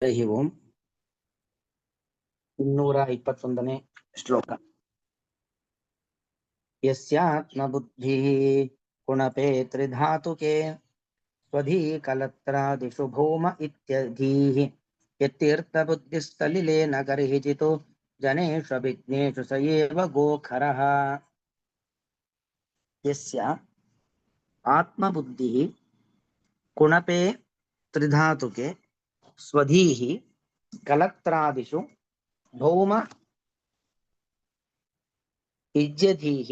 ಹರಿ ಓಂ 221ನೇ ಶ್ಲೋಕ. ಯಸ್ಯಾತ್ಮಬುದ್ಧಿಃ ಕುಣಪೇ ತ್ರಿಧಾತುಕೆ ಸ್ವಧೀ ಕಲತ್ರಾದಿಷು ಭೌಮ ಇತ್ಯಧೀಃ ಯತ್ತೀರ್ಥಬುದ್ಧಿಸ್ಥಲಿಲೇನ ಗರ್ಹಿಚಿತೋ ಜನೇಷು ವಿಘ್ನೇಷು ಸ ಏವ ಗೋಖರಃ. ಯಸ್ಯ ಆತ್ಮಬುದ್ಧಿಃ ಕುಣಪೇ ತ್ರಿಧಾತುಕೆ ಸ್ವಧೀಃ ಕಲತ್ರಾದಿಷು ಭೌಮ ಇಜ್ಯಧೀಃ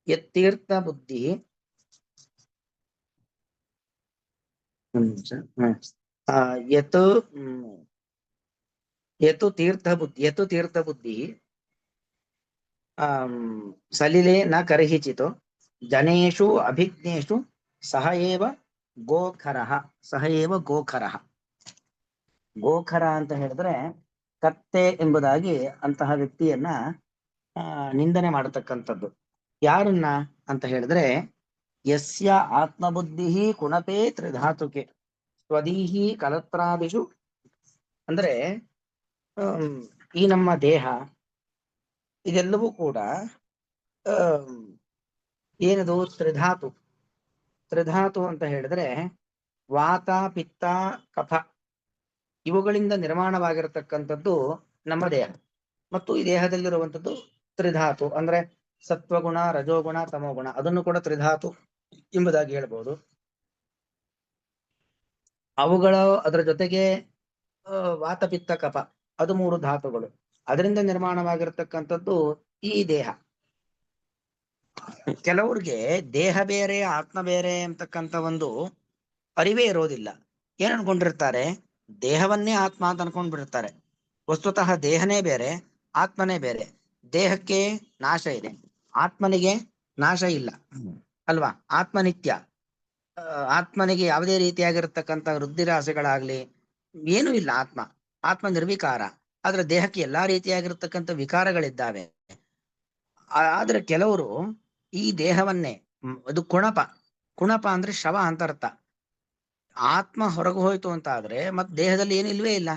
ಯತ್ತೀರ್ಥ ಬುದ್ಧಿ ಯತು ತೀರ್ಥ ಬುದ್ಧಿ ಸಲಿಲೆ ನ ಕರ್ಹಿಚಿತು ಜನೇಷು ಅಭಿಜ್ಞೇಷು ಸಹ ಏವ ಗೋಖರಃ. ಸಹ ಏವ ಗೋಖರಃ. ಗೋಖರ ಅಂತ ಹೇಳಿದ್ರೆ ಕತ್ತೆ ಎಂಬುದಾಗಿ ಅಂತಹ ವ್ಯಕ್ತಿಯನ್ನ ನಿಂದನೆ ಮಾಡತಕ್ಕಂಥದ್ದು. ಯಾರನ್ನ ಅಂತ ಹೇಳಿದ್ರೆ ಯಸ್ಯ ಆತ್ಮಬುದ್ಧಿ ಕುಣಪೇ ತ್ರಿಧಾತುಕೆ ಸ್ವದೀಹಿ ಕಲತ್ರಾದಿಷು, ಅಂದ್ರೆ ಈ ನಮ್ಮ ದೇಹ ಇದೆಲ್ಲವೂ ಕೂಡ ಏನದು ತ್ರಿಧಾತು. ತ್ರಿಧಾತು ಅಂತ ಹೇಳಿದ್ರೆ ವಾತ ಪಿತ್ತ ಕಫ ಇವುಗಳಿಂದ ನಿರ್ಮಾಣವಾಗಿರತಕ್ಕಂಥದ್ದು ನಮ್ಮ ದೇಹ. ಮತ್ತು ಈ ದೇಹದಲ್ಲಿರುವಂಥದ್ದು ತ್ರಿಧಾತು, ಅಂದ್ರೆ ಸತ್ವಗುಣ, ರಜೋಗುಣ, ತಮೋಗುಣ, ಅದನ್ನು ಕೂಡ ತ್ರಿಧಾತು ಎಂಬುದಾಗಿ ಹೇಳ್ಬೋದು. ಅವುಗಳು ಅದರ ಜೊತೆಗೆ ವಾತ ಪಿತ್ತ ಕಫ ಅದು 3 ಧಾತುಗಳು. ಅದರಿಂದ ನಿರ್ಮಾಣವಾಗಿರತಕ್ಕಂಥದ್ದು ಈ ದೇಹ. ಕೆಲವ್ರಿಗೆ ದೇಹ ಬೇರೆ ಆತ್ಮ ಬೇರೆ ಅಂತಕ್ಕಂಥ ಒಂದು ಅರಿವೇ ಇರೋದಿಲ್ಲ. ಏನ್ ಅನ್ಕೊಂಡಿರ್ತಾರೆ, ದೇಹವನ್ನೇ ಆತ್ಮ ಅಂತ ಅನ್ಕೊಂಡ್ಬಿಡ್ತಾರೆ. ವಸ್ತುತಃ ದೇಹನೇ ಬೇರೆ, ಆತ್ಮನೇ ಬೇರೆ. ದೇಹಕ್ಕೆ ನಾಶ ಇದೆ, ಆತ್ಮನಿಗೆ ನಾಶ ಇಲ್ಲ ಅಲ್ವಾ? ಆತ್ಮನಿತ್ಯ. ಆತ್ಮನಿಗೆ ಯಾವುದೇ ರೀತಿಯಾಗಿರ್ತಕ್ಕಂಥ ವೃದ್ಧಿರಾಸೆಗಳಾಗ್ಲಿ ಏನೂ ಇಲ್ಲ. ಆತ್ಮ ನಿರ್ವಿಕಾರ. ಆದ್ರೆ ದೇಹಕ್ಕೆ ಎಲ್ಲಾ ರೀತಿಯಾಗಿರ್ತಕ್ಕಂಥ ವಿಕಾರಗಳಿದ್ದಾವೆ. ಆದ್ರೆ ಕೆಲವರು ಈ ದೇಹವನ್ನೇ, ಅದು ಕುಣಪ ಅಂದ್ರೆ ಶವ ಅಂತ ಅರ್ಥ. ಆತ್ಮ ಹೊರಗೆ ಹೋಯ್ತು ಅಂತ ಆದ್ರೆ ಮತ್ ದೇಹದಲ್ಲಿ ಏನು ಇಲ್ವೇ ಇಲ್ಲ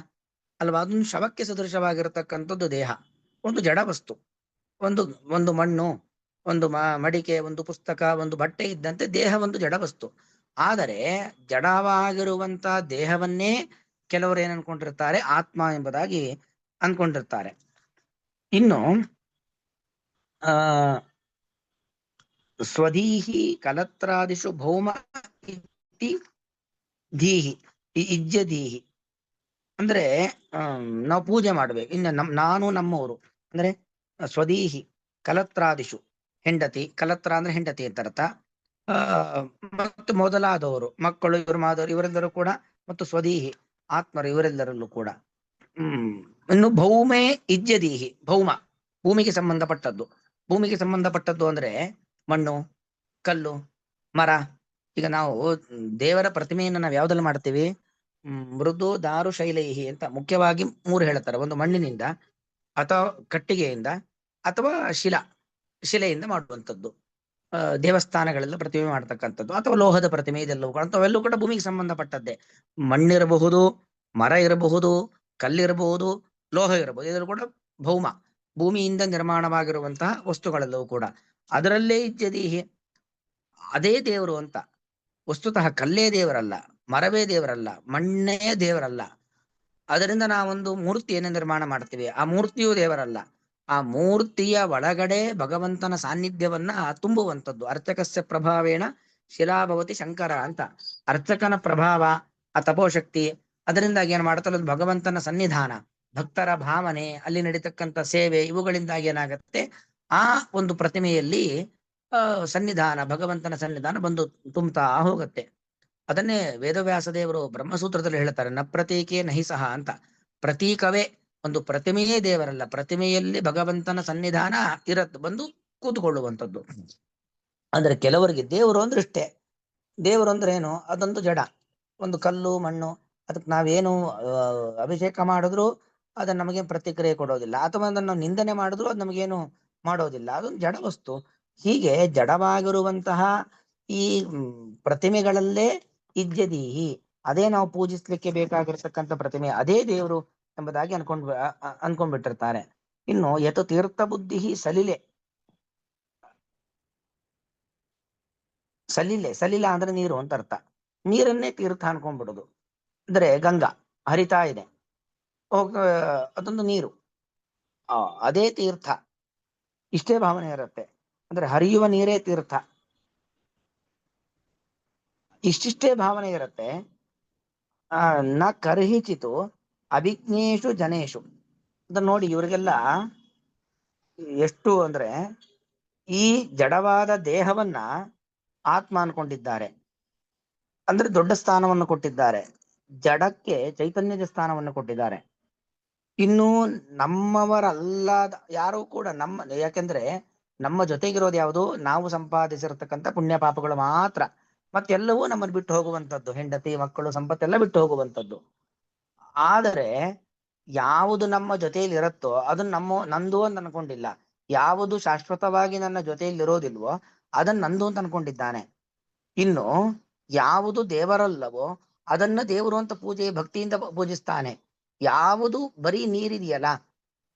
ಅಲ್ವಾ? ಅದೊಂದು ಶವಕ್ಕೆ ಸದೃಶವಾಗಿರತಕ್ಕಂಥದ್ದು ದೇಹ. ಒಂದು ಜಡ ವಸ್ತು, ಒಂದು ಮಣ್ಣು, ಒಂದು ಮಡಿಕೆ, ಒಂದು ಪುಸ್ತಕ, ಒಂದು ಬಟ್ಟೆ ಇದ್ದಂತೆ ದೇಹ ಒಂದು ಜಡ ವಸ್ತು. ಆದರೆ ಜಡವಾಗಿರುವಂತ ದೇಹವನ್ನೇ ಕೆಲವರು ಏನ್ ಅನ್ಕೊಂಡಿರ್ತಾರೆ, ಆತ್ಮ ಎಂಬುದಾಗಿ ಅನ್ಕೊಂಡಿರ್ತಾರೆ. ಇನ್ನು ಸ್ವಧೀಹಿ ಕಲತ್ರಾದಿಷು ಭೌಮ ಧೀಹಿ ಇಜ್ಜಧೀಹಿ ಅಂದ್ರೆ ನಾವು ಪೂಜೆ ಮಾಡ್ಬೇಕು. ಇನ್ನು ನಾನು ನಮ್ಮವರು ಅಂದ್ರೆ ಸ್ವಧೀಹಿ ಕಲತ್ರಾದಿಷು ಹೆಂಡತಿ, ಕಲತ್ರ ಅಂದ್ರೆ ಹೆಂಡತಿ ಅಂತ ಅರ್ಥ. ಮತ್ತು ಮೊದಲಾದವರು ಮಕ್ಕಳು, ಇವರು ಮಾದವರು, ಇವರೆಲ್ಲರೂ ಕೂಡ, ಮತ್ತು ಸ್ವದೀಹಿ ಆತ್ಮರು, ಇವರೆಲ್ಲರಲ್ಲೂ ಕೂಡ. ಇನ್ನು ಭೌಮೆ ಇಜ್ಜದೀಹಿ, ಭೌಮ ಭೂಮಿಗೆ ಸಂಬಂಧಪಟ್ಟದ್ದು. ಭೂಮಿಗೆ ಸಂಬಂಧಪಟ್ಟದ್ದು ಅಂದ್ರೆ ಮಣ್ಣು, ಕಲ್ಲು, ಮರ. ಈಗ ನಾವು ದೇವರ ಪ್ರತಿಮೆಯನ್ನು ನಾವು ಯಾವ್ದ್ರಲ್ಲಿ ಮಾಡ್ತೀವಿ? ಮೃದು ದಾರು ಶೈಲೈಹಿ ಅಂತ ಮುಖ್ಯವಾಗಿ 3 ಹೇಳ್ತಾರೆ. ಒಂದು ಮಣ್ಣಿನಿಂದ, ಅಥವಾ ಕಟ್ಟಿಗೆಯಿಂದ, ಅಥವಾ ಶಿಲೆಯಿಂದ ಮಾಡುವಂಥದ್ದು. ದೇವಸ್ಥಾನಗಳೆಲ್ಲ ಪ್ರತಿಮೆ ಮಾಡ್ತಕ್ಕಂಥದ್ದು, ಅಥವಾ ಲೋಹದ ಪ್ರತಿಮೆ, ಇದೆಲ್ಲವೂ ಅವೆಲ್ಲೂ ಕೂಡ ಭೂಮಿಗೆ ಸಂಬಂಧಪಟ್ಟದ್ದೇ. ಮಣ್ಣಿರಬಹುದು, ಮರ ಇರಬಹುದು, ಕಲ್ಲಿರಬಹುದು, ಲೋಹ ಇರಬಹುದು, ಇದೆಲ್ಲೂ ಕೂಡ ಭೌಮ, ಭೂಮಿಯಿಂದ ನಿರ್ಮಾಣವಾಗಿರುವಂತಹ ವಸ್ತುಗಳೆಲ್ಲವೂ ಕೂಡ. ಅದರಲ್ಲೇ ಇಜ್ಜದೀಹಿ ಅದೇ ದೇವರು ಅಂತ. ವಸ್ತುತಃ ಕಲ್ಲೇ ದೇವರಲ್ಲ, ಮರವೇ ದೇವರಲ್ಲ, ಮಣ್ಣೇ ದೇವರಲ್ಲ. ಅದರಿಂದ ನಾವೊಂದು ಮೂರ್ತಿಯನ್ನು ನಿರ್ಮಾಣ ಮಾಡ್ತೀವಿ, ಆ ಮೂರ್ತಿಯೂ ದೇವರಲ್ಲ. ಆ ಮೂರ್ತಿಯ ಒಳಗಡೆ ಭಗವಂತನ ಸಾನ್ನಿಧ್ಯವನ್ನ ತುಂಬುವಂಥದ್ದು. ಅರ್ಚಕಸ್ಯ ಪ್ರಭಾವೇಣ ಶಿಲಾಭವತಿ ಶಂಕರ ಅಂತ. ಅರ್ಚಕನ ಪ್ರಭಾವ, ಆ ತಪೋಶಕ್ತಿ, ಅದರಿಂದಾಗಿ ಏನ್ ಮಾಡ್ತಾರೆ, ಭಗವಂತನ ಸನ್ನಿಧಾನ, ಭಕ್ತರ ಭಾವನೆ, ಅಲ್ಲಿ ನಡೀತಕ್ಕಂಥ ಸೇವೆ, ಇವುಗಳಿಂದಾಗಿ ಏನಾಗತ್ತೆ, ಆ ಒಂದು ಪ್ರತಿಮೆಯಲ್ಲಿ ಸನ್ನಿಧಾನ, ಭಗವಂತನ ಸನ್ನಿಧಾನ ಬಂದು ತುಂಬುತ್ತಾ ಹೋಗುತ್ತೆ. ಅದನ್ನೇ ವೇದವ್ಯಾಸ ದೇವರು ಬ್ರಹ್ಮಸೂತ್ರದಲ್ಲಿ ಹೇಳ್ತಾರೆ, ನ ಪ್ರತೀಕೆ ನಹಿ ಸಹ ಅಂತ. ಪ್ರತೀಕವೇ, ಒಂದು ಪ್ರತಿಮೆಯೇ ದೇವರಲ್ಲ, ಪ್ರತಿಮೆಯಲ್ಲಿ ಭಗವಂತನ ಸನ್ನಿಧಾನ ಬಂದು ಕೂತ್ಕೊಳ್ಳುವಂಥದ್ದು. ಅಂದ್ರೆ ಕೆಲವರಿಗೆ ದೇವರು ಅಂದ್ರೆ ಇಷ್ಟೇ. ದೇವರು ಅಂದ್ರೆ ಏನು? ಅದೊಂದು ಜಡ, ಒಂದು ಕಲ್ಲು, ಮಣ್ಣು. ಅದಕ್ಕೆ ನಾವೇನು ಅಭಿಷೇಕ ಮಾಡಿದ್ರು ಅದನ್ನ ನಮಗೆ ಪ್ರತಿಕ್ರಿಯೆ ಕೊಡೋದಿಲ್ಲ, ಅಥವಾ ಅದನ್ನು ನಾವು ನಿಂದನೆ ಮಾಡಿದ್ರು ಅದು ನಮಗೇನು ಮಾಡೋದಿಲ್ಲ. ಅದೊಂದು ಜಡ ವಸ್ತು. ಹೀಗೆ ಜಡವಾಗಿರುವಂತಹ ಈ ಪ್ರತಿಮೆಗಳಲ್ಲೇ ಇಜ್ಜದೀಹಿ ಅದೇ ನಾವು ಪೂಜಿಸ್ಲಿಕ್ಕೆ ಬೇಕಾಗಿರ್ತಕ್ಕಂಥ ಪ್ರತಿಮೆ, ಅದೇ ದೇವರು ಎಂಬುದಾಗಿ ಅನ್ಕೊಂಡ್ಬಿಟ್ಟಿರ್ತಾರೆ. ಇನ್ನು ಯತ್ ತೀರ್ಥ ಬುದ್ಧಿ ಸಲಿಲೆ, ಸಲಿಲ ಅಂದ್ರೆ ನೀರು ಅಂತ ಅರ್ಥ. ನೀರನ್ನೇ ತೀರ್ಥ ಅನ್ಕೊಂಡ್ಬಿಡುದು. ಅಂದ್ರೆ ಗಂಗಾ ಹರಿತಾ ಇದೆ, ಹೋಗ ಅದೊಂದು ನೀರು, ಅದೇ ತೀರ್ಥ, ಇಷ್ಟೇ ಭಾವನೆ ಇರುತ್ತೆ. ಅಂದ್ರೆ ಹರಿಯುವ ನೀರೇ ತೀರ್ಥ, ಇಷ್ಟಿಷ್ಟೇ ಭಾವನೆ ಇರುತ್ತೆ. ನ ಕರ್ಹಿಚಿತು ಅಭಿಜ್ಞೇಶು ಜನೇಶು ಅಂತ ನೋಡಿ, ಇವರಿಗೆಲ್ಲ ಎಷ್ಟು ಅಂದ್ರೆ ಈ ಜಡವಾದ ದೇಹವನ್ನ ಆತ್ಮ ಅನ್ಕೊಂಡಿದ್ದಾರೆ. ಅಂದ್ರೆ ದೊಡ್ಡ ಸ್ಥಾನವನ್ನು ಕೊಟ್ಟಿದ್ದಾರೆ, ಜಡಕ್ಕೆ ಚೈತನ್ಯದ ಸ್ಥಾನವನ್ನು ಕೊಟ್ಟಿದ್ದಾರೆ. ಇನ್ನು ನಮ್ಮವರಲ್ಲದ ಯಾರು ಕೂಡ ಯಾಕೆಂದ್ರೆ ನಮ್ಮ ಜೊತೆಗಿರೋದು ಯಾವುದು, ನಾವು ಸಂಪಾದಿಸಿರತಕ್ಕಂಥ ಪುಣ್ಯ ಪಾಪಗಳು ಮಾತ್ರ. ಮತ್ತೆಲ್ಲವೂ ನಮ್ಮನ್ನು ಬಿಟ್ಟು ಹೋಗುವಂಥದ್ದು, ಹೆಂಡತಿ ಮಕ್ಕಳು ಸಂಪತ್ತೆಲ್ಲ ಬಿಟ್ಟು ಹೋಗುವಂಥದ್ದು. ಆದರೆ ಯಾವುದು ನಮ್ಮ ಜೊತೆಯಲ್ಲಿ ಇರುತ್ತೋ ಅದನ್ನ ನಂದು ಅಂತ ಅನ್ಕೊಂಡಿಲ್ಲ. ಯಾವುದು ಶಾಶ್ವತವಾಗಿ ನನ್ನ ಜೊತೆಯಲ್ಲಿ ಇರೋದಿಲ್ವೋ ಅದನ್ನ ನಂದು ಅಂತ ಅನ್ಕೊಂಡಿದ್ದಾನೆ. ಇನ್ನು ಯಾವುದು ದೇವರಲ್ಲವೋ ಅದನ್ನ ದೇವರು ಅಂತ ಭಕ್ತಿಯಿಂದ ಪೂಜಿಸ್ತಾನೆ. ಯಾವುದು ಬರೀ ನೀರಿದೆಯಲ್ಲ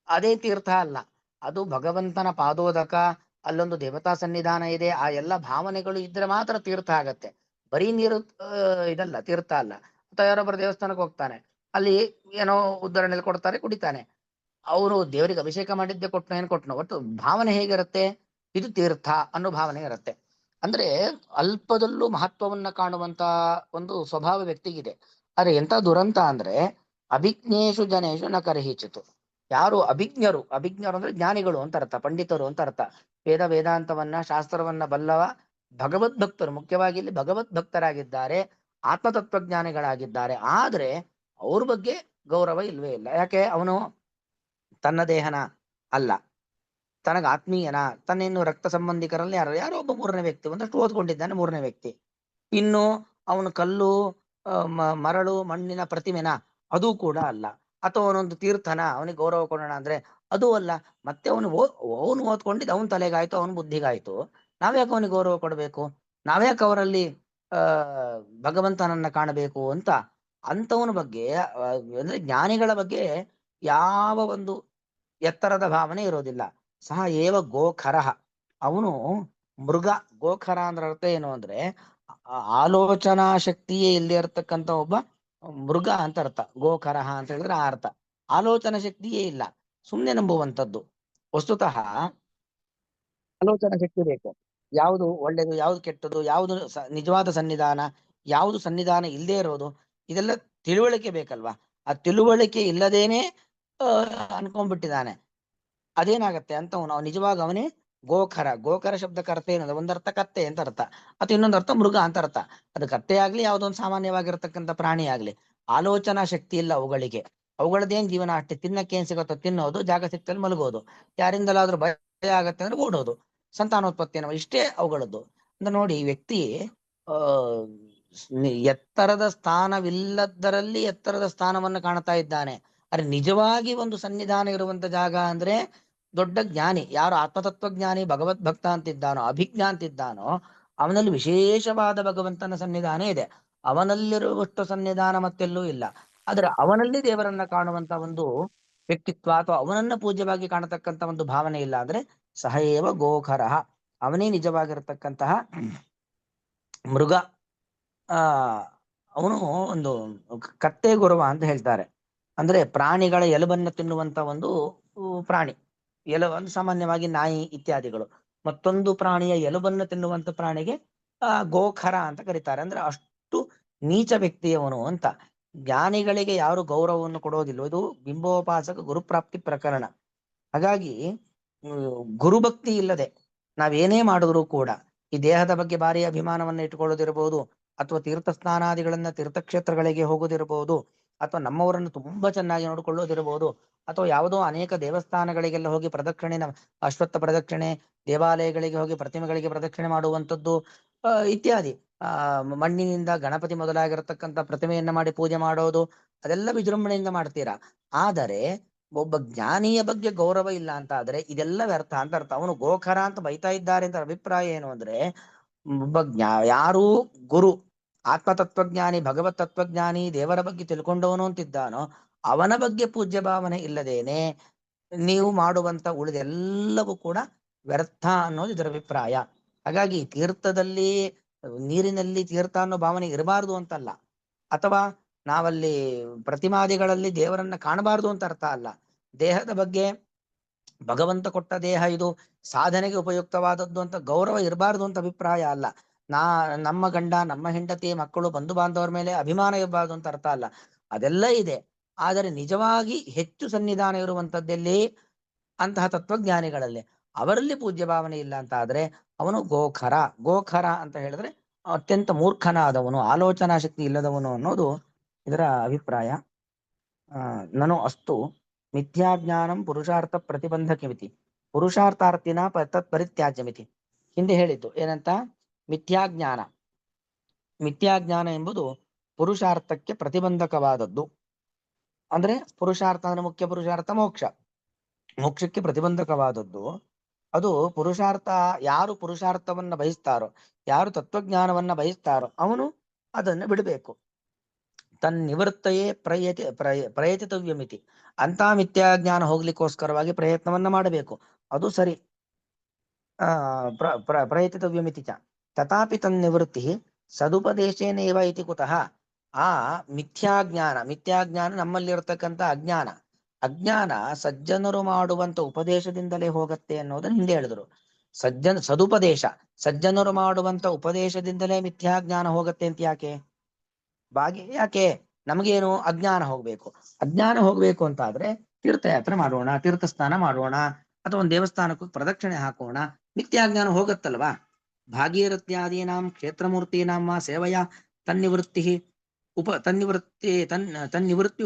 ಅದೇ ತೀರ್ಥ ಅಲ್ಲ, ಅದು ಭಗವಂತನ ಪಾದೋದಕ, ಅಲ್ಲೊಂದು ದೇವತಾ ಸನ್ನಿಧಾನ ಇದೆ, ಆ ಎಲ್ಲ ಭಾವನೆಗಳು ಇದ್ರೆ ಮಾತ್ರ ತೀರ್ಥ ಆಗತ್ತೆ. ಬರೀ ನೀರು ಇದಲ್ಲ, ತೀರ್ಥ ಅಲ್ಲ. ಅಥವಾ ಯಾರೊಬ್ಬರು ದೇವಸ್ಥಾನಕ್ಕೆ ಹೋಗ್ತಾನೆ, ಅಲ್ಲಿ ಏನೋ ಉದ್ಧರಣೆಯಲ್ಲಿ ಕೊಡ್ತಾರೆ, ಕುಡಿತಾನೆ. ಅವರು ದೇವರಿಗೆ ಅಭಿಷೇಕ ಮಾಡಿದ್ದೆ ಕೊಟ್ಟನೋ ಏನು ಕೊಟ್ಟನೋ, ಒಟ್ಟು ಭಾವನೆ ಹೇಗಿರುತ್ತೆ, ಇದು ತೀರ್ಥ ಅನ್ನೋ ಭಾವನೆ ಇರುತ್ತೆ. ಅಂದ್ರೆ ಅಲ್ಪದಲ್ಲೂ ಮಹತ್ವವನ್ನ ಕಾಣುವಂತ ಒಂದು ಸ್ವಭಾವ ವ್ಯಕ್ತಿಗಿದೆ. ಆದ್ರೆ ಎಂತ ದುರಂತ ಅಂದ್ರೆ ಅಭಿಜ್ಞೇಶು ಜನೇಶು ನ ಕರ್ಹಿಚಿತು. ಯಾರು ಅಭಿಜ್ಞರು ಅಂದ್ರೆ ಜ್ಞಾನಿಗಳು ಅಂತ ಅರ್ಥ, ಪಂಡಿತರು ಅಂತ ಅರ್ಥ. ವೇದಾಂತವನ್ನ ಶಾಸ್ತ್ರವನ್ನ ಬಲ್ಲವ ಭಗವದ್ಭಕ್ತರು, ಮುಖ್ಯವಾಗಿ ಇಲ್ಲಿ ಭಗವದ್ಭಕ್ತರಾಗಿದ್ದಾರೆ, ಆತ್ಮತತ್ವಜ್ಞಾನಿಗಳಾಗಿದ್ದಾರೆ. ಆದ್ರೆ ಅವ್ರ ಬಗ್ಗೆ ಗೌರವ ಇಲ್ವೇ ಇಲ್ಲ. ಯಾಕೆ? ಅವನು ತನ್ನ ದೇಹನ ಅಲ್ಲ, ತನಗ ಆತ್ಮೀಯನ, ತನ್ನೇನು ರಕ್ತ ಸಂಬಂಧಿಕರಲ್ಲಿ ಯಾರೋ ಒಬ್ಬ ಮೂರನೇ ವ್ಯಕ್ತಿ, ಒಂದಷ್ಟು ಓದ್ಕೊಂಡಿದ್ದಾನೆ ಮೂರನೇ ವ್ಯಕ್ತಿ. ಇನ್ನು ಅವನು ಕಲ್ಲು ಮರಳು ಮಣ್ಣಿನ ಪ್ರತಿಮೆನ, ಅದು ಕೂಡ ಅಲ್ಲ. ಅಥವಾ ಅವನೊಂದು ತೀರ್ಥನ, ಅವನಿಗೆ ಗೌರವ ಕೊಡೋಣ ಅಂದ್ರೆ ಅದು ಅಲ್ಲ. ಮತ್ತೆ ಅವನು ಓದ್ಕೊಂಡಿದ್ದು ಅವನ ತಲೆಗಾಯ್ತು, ಅವನ ಬುದ್ಧಿಗಾಯ್ತು, ನಾವ್ಯಾಕೆ ಅವನಿಗೆ ಗೌರವ ಕೊಡಬೇಕು, ನಾವ್ಯಾಕೆ ಅವರಲ್ಲಿ ಭಗವಂತನನ್ನ ಕಾಣಬೇಕು ಅಂತ ಅಂತವನ ಬಗ್ಗೆ ಅಂದ್ರೆ ಜ್ಞಾನಿಗಳ ಬಗ್ಗೆ ಯಾವ ಒಂದು ಎತ್ತರದ ಭಾವನೆ ಇರೋದಿಲ್ಲ. ಸಹ ಏವ ಗೋಖರಹ, ಅವನು ಮೃಗ. ಗೋಖರ ಅಂದ್ರೆ ಅರ್ಥ ಏನು ಅಂದ್ರೆ ಆಲೋಚನಾ ಶಕ್ತಿಯೇ ಇಲ್ಲದೆ ಇರತಕ್ಕಂತ ಒಬ್ಬ ಮೃಗ ಅಂತ ಅರ್ಥ. ಗೋಖರಹ ಅಂತ ಹೇಳಿದ್ರೆ ಆ ಅರ್ಥ. ಆಲೋಚನಾ ಶಕ್ತಿಯೇ ಇಲ್ಲ, ಸುಮ್ನೆ ನಂಬುವಂಥದ್ದು. ವಸ್ತುತಃ ಆಲೋಚನಾ ಶಕ್ತಿ ಬೇಕು. ಯಾವುದು ಒಳ್ಳೇದು, ಯಾವುದು ಕೆಟ್ಟದ್ದು, ಯಾವುದು ನಿಜವಾದ ಸನ್ನಿಧಾನ, ಯಾವುದು ಸನ್ನಿಧಾನ ಇಲ್ಲದೆ ಇರೋದು, ಇದೆಲ್ಲ ತಿಳುವಳಿಕೆ ಬೇಕಲ್ವಾ. ಆ ತಿಳುವಳಿಕೆ ಇಲ್ಲದೇನೆ ಅನ್ಕೊಂಡ್ಬಿಟ್ಟಿದ್ದಾನೆ. ಅದೇನಾಗತ್ತೆ ಅಂತ ನಾವು ನಿಜವಾಗ ಅವನೇ ಗೋಖರ. ಗೋಖರ ಶಬ್ದಕ್ಕೆ ಅರ್ಥ ಏನಂದ್ರೆ ಒಂದರ್ಥ ಕತ್ತೆ ಅಂತ ಅರ್ಥ, ಅಥವಾ ಇನ್ನೊಂದು ಅರ್ಥ ಮೃಗ ಅಂತ ಅರ್ಥ. ಅದು ಕತ್ತೆ ಆಗ್ಲಿ ಯಾವುದೊಂದು ಸಾಮಾನ್ಯವಾಗಿರ್ತಕ್ಕಂಥ ಪ್ರಾಣಿ ಆಗ್ಲಿ, ಆಲೋಚನಾ ಶಕ್ತಿ ಇಲ್ಲ ಅವುಗಳಿಗೆ. ಅವುಗಳದ್ದೇನ್ ಜೀವನ ಅಷ್ಟೇ, ತಿನ್ನಕ್ಕೆ ಏನ್ ಸಿಗುತ್ತೋ ತಿನ್ನೋದು, ಜಾಗ ಸಿಕ್ತಲ್ಲಿ ಮಲಗೋದು, ಯಾರಿಂದಲಾದ್ರೂ ಭಯ ಆಗತ್ತೆ ಅಂದ್ರೆ ಓಡೋದು, ಸಂತಾನೋತ್ಪತ್ತಿ ಅನ್ನೋ ಇಷ್ಟೇ ಅವುಗಳದ್ದು. ಅಂದ್ರೆ ನೋಡಿ, ಈ ವ್ಯಕ್ತಿ ಎತ್ತರದ ಸ್ಥಾನವಿಲ್ಲದರಲ್ಲಿ ಎತ್ತರದ ಸ್ಥಾನವನ್ನು ಕಾಣ್ತಾ ಇದ್ದಾನೆ. ಅರೆ ನಿಜವಾಗಿ ಒಂದು ಸನ್ನಿಧಾನ ಇರುವಂತ ಜಾಗ ಅಂದ್ರೆ ದೊಡ್ಡ ಜ್ಞಾನಿ, ಯಾರು ಆತ್ಮತತ್ವಜ್ಞಾನಿ ಭಗವದ್ ಭಕ್ತ ಅಂತಿದ್ದಾನೋ, ಅಭಿಜ್ಞ ಅಂತಿದ್ದಾನೋ, ಅವನಲ್ಲಿ ವಿಶೇಷವಾದ ಭಗವಂತನ ಸನ್ನಿಧಾನ ಇದೆ. ಅವನಲ್ಲಿರುವಷ್ಟು ಸನ್ನಿಧಾನ ಮತ್ತೆಲ್ಲೂ ಇಲ್ಲ. ಆದ್ರೆ ಅವನಲ್ಲಿ ದೇವರನ್ನ ಕಾಣುವಂತ ಒಂದು ವ್ಯಕ್ತಿತ್ವ ಅಥವಾ ಅವನನ್ನ ಪೂಜ್ಯವಾಗಿ ಕಾಣತಕ್ಕಂತ ಒಂದು ಭಾವನೆ ಇಲ್ಲ ಅಂದ್ರೆ ಸಹಏವ ಗೋಖರಃ, ಅವನೇ ನಿಜವಾಗಿರತಕ್ಕಂತಹ ಮೃಗ. ಆ ಅವನು ಒಂದು ಕತ್ತೆ ಗುರುವ ಅಂತ ಹೇಳ್ತಾರೆ. ಅಂದ್ರೆ ಪ್ರಾಣಿಗಳ ಎಲುಬನ್ನು ತಿನ್ನುವಂತ ಒಂದು ಪ್ರಾಣಿ. ಒಂದು ಸಾಮಾನ್ಯವಾಗಿ ನಾಯಿ ಇತ್ಯಾದಿಗಳು. ಮತ್ತೊಂದು ಪ್ರಾಣಿಯ ಎಲುಬನ್ನು ತಿನ್ನುವಂತ ಪ್ರಾಣಿಗೆ ಗೋಖರ ಅಂತ ಕರೀತಾರೆ. ಅಂದ್ರೆ ಅಷ್ಟು ನೀಚ ವ್ಯಕ್ತಿಯವನು ಅಂತ. ಜ್ಞಾನಿಗಳಿಗೆ ಯಾರು ಗೌರವವನ್ನು ಕೊಡೋದಿಲ್ಲ. ಇದು ಬಿಂಬೋಪಾಸಕ ಗುರುಪ್ರಾಪ್ತಿ ಪ್ರಕರಣ. ಹಾಗಾಗಿ ಗುರುಭಕ್ತಿ ಇಲ್ಲದೆ ನಾವೇನೇ ಮಾಡಿದ್ರು ಕೂಡ, ಈ ದೇಹದ ಬಗ್ಗೆ ಭಾರಿ ಅಭಿಮಾನವನ್ನ ಇಟ್ಕೊಳ್ಳೋದಿರ್ಬೋದು, ಅಥವಾ ತೀರ್ಥ ಸ್ನಾನಾದಿಗಳನ್ನ ತೀರ್ಥಕ್ಷೇತ್ರಗಳಿಗೆ ಹೋಗೋದಿರ್ಬೋದು, ಅಥವಾ ನಮ್ಮವರನ್ನು ತುಂಬಾ ಚೆನ್ನಾಗಿ ನೋಡ್ಕೊಳ್ಳೋದಿರ್ಬೋದು, ಅಥವಾ ಯಾವುದೋ ಅನೇಕ ದೇವಸ್ಥಾನಗಳಿಗೆಲ್ಲ ಹೋಗಿ ಪ್ರದಕ್ಷಿಣೆ, ಅಶ್ವತ್ಥ ಪ್ರದಕ್ಷಿಣೆ, ದೇವಾಲಯಗಳಿಗೆ ಹೋಗಿ ಪ್ರತಿಮೆಗಳಿಗೆ ಪ್ರದಕ್ಷಿಣೆ ಮಾಡುವಂಥದ್ದು ಇತ್ಯಾದಿ. ಮಣ್ಣಿನಿಂದ ಗಣಪತಿ ಮೊದಲಾಗಿರತಕ್ಕಂಥ ಪ್ರತಿಮೆಯನ್ನ ಮಾಡಿ ಪೂಜೆ ಮಾಡೋದು, ಅದೆಲ್ಲ ವಿಜೃಂಭಣೆಯಿಂದ ಮಾಡ್ತೀರಾ. ಆದರೆ ಒಬ್ಬ ಜ್ಞಾನಿಯ ಬಗ್ಗೆ ಗೌರವ ಇಲ್ಲ ಅಂತ ಆದ್ರೆ ಇದೆಲ್ಲ ವ್ಯರ್ಥ ಅಂತ ಅರ್ಥ. ಅವನು ಗೋಖರ ಅಂತ ಬೈತಾ ಇದ್ದಾರೆ ಅಂತ ಅಭಿಪ್ರಾಯ ಏನು ಅಂದ್ರೆ, ಒಬ್ಬ ಯಾರೂ ಗುರು ಆತ್ಮತತ್ವಜ್ಞಾನಿ, ಭಗವತ್ ತತ್ವಜ್ಞಾನಿ, ದೇವರ ಬಗ್ಗೆ ತಿಳ್ಕೊಂಡವನು ಅಂತಿದ್ದಾನೋ ಅವನ ಬಗ್ಗೆ ಪೂಜ್ಯ ಭಾವನೆ ಇಲ್ಲದೇನೆ ನೀವು ಮಾಡುವಂತ ಉಳಿದೆಲ್ಲವೂ ಕೂಡ ವ್ಯರ್ಥ ಅನ್ನೋದು ಇದರ ಅಭಿಪ್ರಾಯ. ಹಾಗಾಗಿ ತೀರ್ಥದಲ್ಲಿ, ನೀರಿನಲ್ಲಿ ತೀರ್ಥ ಅನ್ನೋ ಭಾವನೆ ಇರಬಾರ್ದು ಅಂತಲ್ಲ, ಅಥವಾ ನಾವಲ್ಲಿ ಪ್ರತಿಮಾದಿಗಳಲ್ಲಿ ದೇವರನ್ನ ಕಾಣಬಾರ್ದು ಅಂತ ಅರ್ಥ ಅಲ್ಲ. ದೇಹದ ಬಗ್ಗೆ ಭಗವಂತ ಕೊಟ್ಟ ದೇಹ ಇದು ಸಾಧನೆಗೆ ಉಪಯುಕ್ತವಾದದ್ದು ಅಂತ ಗೌರವ ಇರಬಾರ್ದು ಅಂತ ಅಭಿಪ್ರಾಯ ಅಲ್ಲ. ನಮ್ಮ ಗಂಡ, ನಮ್ಮ ಹೆಂಡತಿ, ಮಕ್ಕಳು, ಬಂಧು ಬಾಂಧವರ ಮೇಲೆ ಅಭಿಮಾನ ಇರಬಾರ್ದು ಅಂತ ಅರ್ಥ ಅಲ್ಲ. ಅದೆಲ್ಲ ಇದೆ. ಆದರೆ ನಿಜವಾಗಿ ಹೆಚ್ಚು ಸನ್ನಿಧಾನ ಇರುವಂತದ್ದಲ್ಲಿ ಅಂತಹ ತತ್ವಜ್ಞಾನಿಗಳಲ್ಲಿ, ಅವರಲ್ಲಿ ಪೂಜ್ಯ ಭಾವನೆ ಇಲ್ಲ ಅಂತ ಆದ್ರೆ ಅವನು ಗೋಖರ. ಗೋಖರ ಅಂತ ಹೇಳಿದ್ರೆ ಅತ್ಯಂತ ಮೂರ್ಖನಾದವನು, ಆಲೋಚನಾ ಶಕ್ತಿ ಇಲ್ಲದವನು ಅನ್ನೋದು ಇದರ ಅಭಿಪ್ರಾಯ. ನನು ಅಸ್ತು ಮಿಥ್ಯಾಜ್ಞಾನಂ ಪುರುಷಾರ್ಥ ಪ್ರತಿಬಂಧಕಮಿತಿ ಪುರುಷಾರ್ಥಾರ್ಥಿನ ತತ್ ಪರಿತ್ಯಾಜ್ಯಮಿತಿ. ಹಿಂದೆ ಹೇಳಿದ್ದು ಏನಂತ? ಮಿಥ್ಯಾಜ್ಞಾನ. ಮಿಥ್ಯಾಜ್ಞಾನ ಎಂಬುದು ಪುರುಷಾರ್ಥಕ್ಕೆ ಪ್ರತಿಬಂಧಕವಾದದ್ದು. ಅಂದ್ರೆ ಪುರುಷಾರ್ಥ ಅಂದ್ರೆ ಮುಖ್ಯ ಪುರುಷಾರ್ಥ ಮೋಕ್ಷ, ಮೋಕ್ಷಕ್ಕೆ ಪ್ರತಿಬಂಧಕವಾದದ್ದು. ಅದು ಪುರುಷಾರ್ಥ, ಯಾರು ಪುರುಷಾರ್ಥವನ್ನ ಬಯಸ್ತಾರೋ, ಯಾರು ತತ್ವಜ್ಞಾನವನ್ನ ಬಯಸ್ತಾರೋ ಅವನು ಅದನ್ನು ಬಿಡಬೇಕು. ತನ್ನಿವೃತ್ತಯೇ ಪ್ರಯತಿತವ್ಯಮಿತಿ. ಅಂತ ಮಿಥ್ಯಾಜ್ಞಾನ ಹೋಗ್ಲಿಕ್ಕೋಸ್ಕರವಾಗಿ ಪ್ರಯತ್ನವನ್ನ ಮಾಡಬೇಕು, ಅದು ಸರಿ. ಪ್ರಯತಿತವ್ಯಮಿತಿ ಚ ತಥಾಪಿ ತನ್ನಿವೃತ್ತಿ ಸದುಪದೇಶೇನೇವ ಇತಿ ಕುತಃ. ಆ ಮಿಥ್ಯಾಜ್ಞಾನ ನಮ್ಮಲ್ಲಿರತಕ್ಕಂಥ ಅಜ್ಞಾನ ಸಜ್ಜನರು ಮಾಡುವಂತ ಉಪದೇಶದಿಂದಲೇ ಹೋಗತ್ತೆ ಅನ್ನೋದನ್ನ ಹಿಂದೆ ಹೇಳಿದ್ರು. ಸಜ್ಜನರು ಮಾಡುವಂತ ಉಪದೇಶದಿಂದಲೇ ಮಿಥ್ಯಾಜ್ಞಾನ ಹೋಗತ್ತೆ ಅಂತ ಯಾಕೆ? ನಮಗೇನು ಅಜ್ಞಾನ ಹೋಗ್ಬೇಕು ಅಂತ ಆದ್ರೆ ತೀರ್ಥಯಾತ್ರೆ ಮಾಡೋಣ, ತೀರ್ಥ ಸ್ನಾನ ಮಾಡೋಣ, ಅಥವಾ ಒಂದು ದೇವಸ್ಥಾನಕ್ಕೂ ಪ್ರದಕ್ಷಿಣೆ ಹಾಕೋಣ, ಮಿಥ್ಯಾಜ್ಞಾನ ಹೋಗತ್ತಲ್ವಾ. ಭಾಗೀರಥ್ಯಾದೀನಾಂ ಕ್ಷೇತ್ರಮೂರ್ತೀನಾಂ ಸೇವೆಯ ತನ್ನಿವೃತ್ತಿ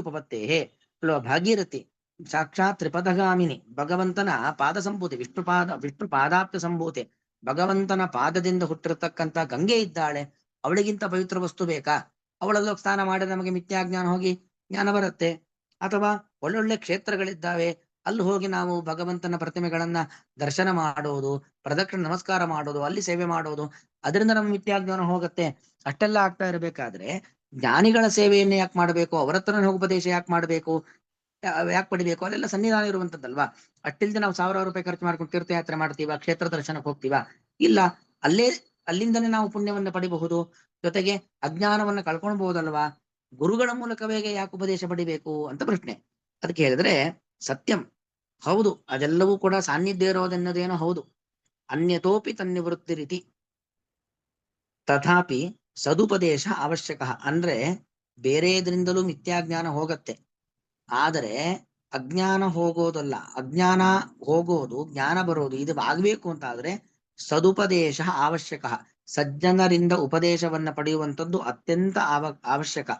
ಉಪಪತ್ತೇ ಅಲ್ವಾ. ಭಾಗೀರಥಿ ಸಾಕ್ಷಾತ್ ತ್ರಿಪದಗಾಮಿನಿ, ಭಗವಂತನ ಪಾದ ಸಂಭೂತಿ, ವಿಷ್ಣು ಪಾದಾಪ್ತ ಸಂಭೂತಿ, ಭಗವಂತನ ಪಾದದಿಂದ ಹುಟ್ಟಿರತಕ್ಕಂತ ಗಂಗೆ ಇದ್ದಾಳೆ. ಅವಳಿಗಿಂತ ಪವಿತ್ರ ವಸ್ತು ಬೇಕಾ? ಅವಳಲ್ಲೋ ಸ್ನಾನ ಮಾಡಿದ್ರೆ ನಮಗೆ ಮಿಥ್ಯಾಜ್ಞಾನ ಹೋಗಿ ಜ್ಞಾನ ಬರುತ್ತೆ. ಅಥವಾ ಒಳ್ಳೊಳ್ಳೆ ಕ್ಷೇತ್ರಗಳಿದ್ದಾವೆ, ಅಲ್ಲಿ ಹೋಗಿ ನಾವು ಭಗವಂತನ ಪ್ರತಿಮೆಗಳನ್ನ ದರ್ಶನ ಮಾಡೋದು, ಪ್ರದಕ್ಷಿಣೆ ನಮಸ್ಕಾರ ಮಾಡೋದು, ಅಲ್ಲಿ ಸೇವೆ ಮಾಡೋದು, ಅದರಿಂದ ನಮ್ಮ ಮಿಥ್ಯಾಜ್ಞಾನ ಹೋಗುತ್ತೆ. ಅಷ್ಟೆಲ್ಲ ಆಗ್ತಾ ಇರಬೇಕಾದ್ರೆ ಜ್ಞಾನಿಗಳ ಸೇವೆಯನ್ನೇ ಯಾಕೆ ಮಾಡಬೇಕು? ಅವರ ಹತ್ರ ಉಪದೇಶ ಯಾಕೆ ಮಾಡಬೇಕು, ಯಾಕೆ ಪಡಿಬೇಕು? ಅಲ್ಲೆಲ್ಲ ಸನ್ನಿಧಾನ ಇರುವಂತದ್ದಲ್ವಾ. ಅಷ್ಟಿಲ್ದೆ ನಾವು ₹1000 ಖರ್ಚು ಮಾಡ್ಕೊಂಡು ತೀರ್ಥಯಾತ್ರೆ ಮಾಡ್ತೀವ, ಕ್ಷೇತ್ರ ದರ್ಶನಕ್ಕೆ ಹೋಗ್ತೀವ? ಇಲ್ಲ, ಅಲ್ಲಿಂದನೇ ನಾವು ಪುಣ್ಯವನ್ನ ಪಡಿಬಹುದು, ಜೊತೆಗೆ ಅಜ್ಞಾನವನ್ನ ಕಳ್ಕೊಳ್ಬಹುದಲ್ವಾ. ಗುರುಗಳ ಮೂಲಕವೇ ಯಾಕೆ ಉಪದೇಶ ಪಡಿಬೇಕು ಅಂತ ಪ್ರಶ್ನೆ. ಅದಕ್ಕೆ ಹೇಳಿದ್ರೆ ಸತ್ಯಂ, ಹೌದು, ಅದೆಲ್ಲವೂ ಕೂಡ ಸಾನ್ನಿಧ್ಯ ಇರೋದೆನ್ನೋದೇನೋ ಹೌದು. ಅನ್ಯತೋಪಿ ತನ್ನಿವೃತ್ತಿ ರೀತಿ ತಥಾಪಿ ಸದುಪದೇಶ ಅವಶ್ಯಕ. ಅಂದ್ರೆ ಬೇರೆದ್ರಿಂದಲೂ ಮಿಥ್ಯಾಜ್ಞಾನ ಹೋಗತ್ತೆ, ಆದರೆ ಅಜ್ಞಾನ ಹೋಗೋದಲ್ಲ. ಅಜ್ಞಾನ ಹೋಗೋದು, ಜ್ಞಾನ ಬರೋದು, ಇದು ಆಗ್ಬೇಕು ಅಂತ ಆದ್ರೆ ಸದುಪದೇಶ ಅವಶ್ಯಕ. ಸಜ್ಜನರಿಂದ ಉಪದೇಶವನ್ನ ಪಡೆಯುವಂಥದ್ದು ಅತ್ಯಂತ ಅವಶ್ಯಕ.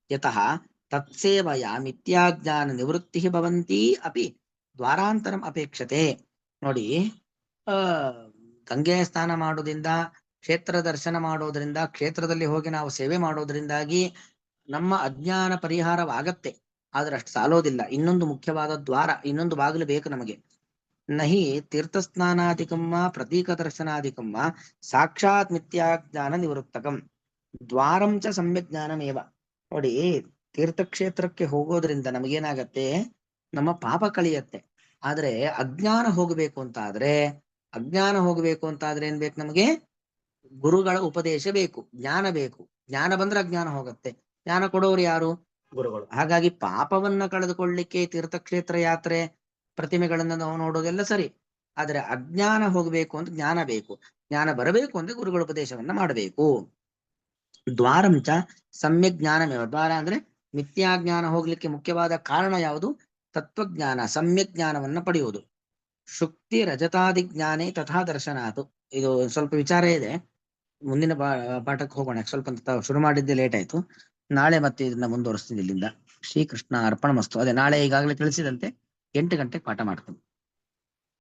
ಯತಃ ತತ್ಸೇವಯ ಮಿಥ್ಯಾಜ್ಞಾನ ನಿವೃತ್ತಿ ಭವಂತಿ ಅಪಿ ದ್ವಾರಾಂತರಂ ಅಪೇಕ್ಷತೆ. ನೋಡಿ, ಗಂಗೆ ಸ್ನಾನ ಮಾಡೋದ್ರಿಂದ, ಕ್ಷೇತ್ರ ದರ್ಶನ ಮಾಡೋದ್ರಿಂದ, ಕ್ಷೇತ್ರದಲ್ಲಿ ಹೋಗಿ ನಾವು ಸೇವೆ ಮಾಡೋದ್ರಿಂದಾಗಿ ನಮ್ಮ ಅಜ್ಞಾನ ಪರಿಹಾರವಾಗತ್ತೆ. ಆದ್ರೆ ಅಷ್ಟು ಸಾಲೋದಿಲ್ಲ. ಇನ್ನೊಂದು ಮುಖ್ಯವಾದ ದ್ವಾರ, ಇನ್ನೊಂದು ಬಾಗಿಲು ಬೇಕು ನಮಗೆ. ನಹಿ ತೀರ್ಥಸ್ನಾನಾಧಿಕಮ್ಮ ಪ್ರತೀಕ ದರ್ಶನಾಧಿಕಮ್ಮ ಸಾಕ್ಷಾತ್ ಮಿಥ್ಯಾಜ್ಞಾನ ನಿವೃತ್ತಕಂ ದ್ವಾರಂ ಚ ಸಮ್ಯಕ್ ಜ್ಞಾನಮೇವ. ನೋಡಿ, ತೀರ್ಥಕ್ಷೇತ್ರಕ್ಕೆ ಹೋಗೋದ್ರಿಂದ ನಮಗೇನಾಗತ್ತೆ? ನಮ್ಮ ಪಾಪ ಕಳಿಯತ್ತೆ. ಆದ್ರೆ ಅಜ್ಞಾನ ಹೋಗಬೇಕು ಅಂತ ಆದ್ರೆ ಏನ್ ಬೇಕು ನಮಗೆ? ಗುರುಗಳ ಉಪದೇಶ ಬೇಕು, ಜ್ಞಾನ ಬೇಕು. ಜ್ಞಾನ ಬಂದ್ರೆ ಅಜ್ಞಾನ ಹೋಗತ್ತೆ. ಜ್ಞಾನ ಕೊಡೋರು ಯಾರು? ಗುರುಗಳು. ಹಾಗಾಗಿ ಪಾಪವನ್ನ ಕಳೆದುಕೊಳ್ಳಿಕ್ಕೆ ತೀರ್ಥಕ್ಷೇತ್ರ ಯಾತ್ರೆ, ಪ್ರತಿಮೆಗಳನ್ನ ನಾವು ನೋಡೋದೆಲ್ಲ ಸರಿ. ಆದ್ರೆ ಅಜ್ಞಾನ ಹೋಗ್ಬೇಕು ಅಂತ ಜ್ಞಾನ ಬೇಕು. ಜ್ಞಾನ ಬರಬೇಕು ಅಂದ್ರೆ ಗುರುಗಳ ಉಪದೇಶವನ್ನ ಮಾಡಬೇಕು. ದ್ವಾರಂಚ ಸಮ್ಯಕ್ ಜ್ಞಾನಮೇವ. ದ್ವಾರ ಅಂದ್ರೆ ಮಿಥ್ಯಾಜ್ಞಾನ ಹೋಗ್ಲಿಕ್ಕೆ ಮುಖ್ಯವಾದ ಕಾರಣ ಯಾವುದು? ತತ್ವಜ್ಞಾನ, ಸಮ್ಯಕ್ ಜ್ಞಾನವನ್ನ ಪಡೆಯುವುದು. ಶುಕ್ತಿ ರಜತಾದಿ ಜ್ಞಾನೇ ತಥಾ ದರ್ಶನಾತು. ಇದು ಸ್ವಲ್ಪ ವಿಚಾರ ಇದೆ, ಮುಂದಿನ ಪಾಠಕ್ಕೆ ಹೋಗೋಣ. ಸ್ವಲ್ಪ ಶುರು ಮಾಡಿದ್ದೆ ಲೇಟ್ ಆಯ್ತು, ನಾಳೆ ಮತ್ತೆ ಇದನ್ನ ಮುಂದುವರಿಸ್ತೀನಿ ಇಲ್ಲಿಂದ. ಶ್ರೀಕೃಷ್ಣ ಅರ್ಪಣ ಮಸ್ತು. ಅದೇ ನಾಳೆ ಈಗಾಗಲೇ ತಿಳಿಸಿದಂತೆ 8 ಗಂಟೆಗೆ ಪಾಠ ಮಾಡ್ತೀನಿ.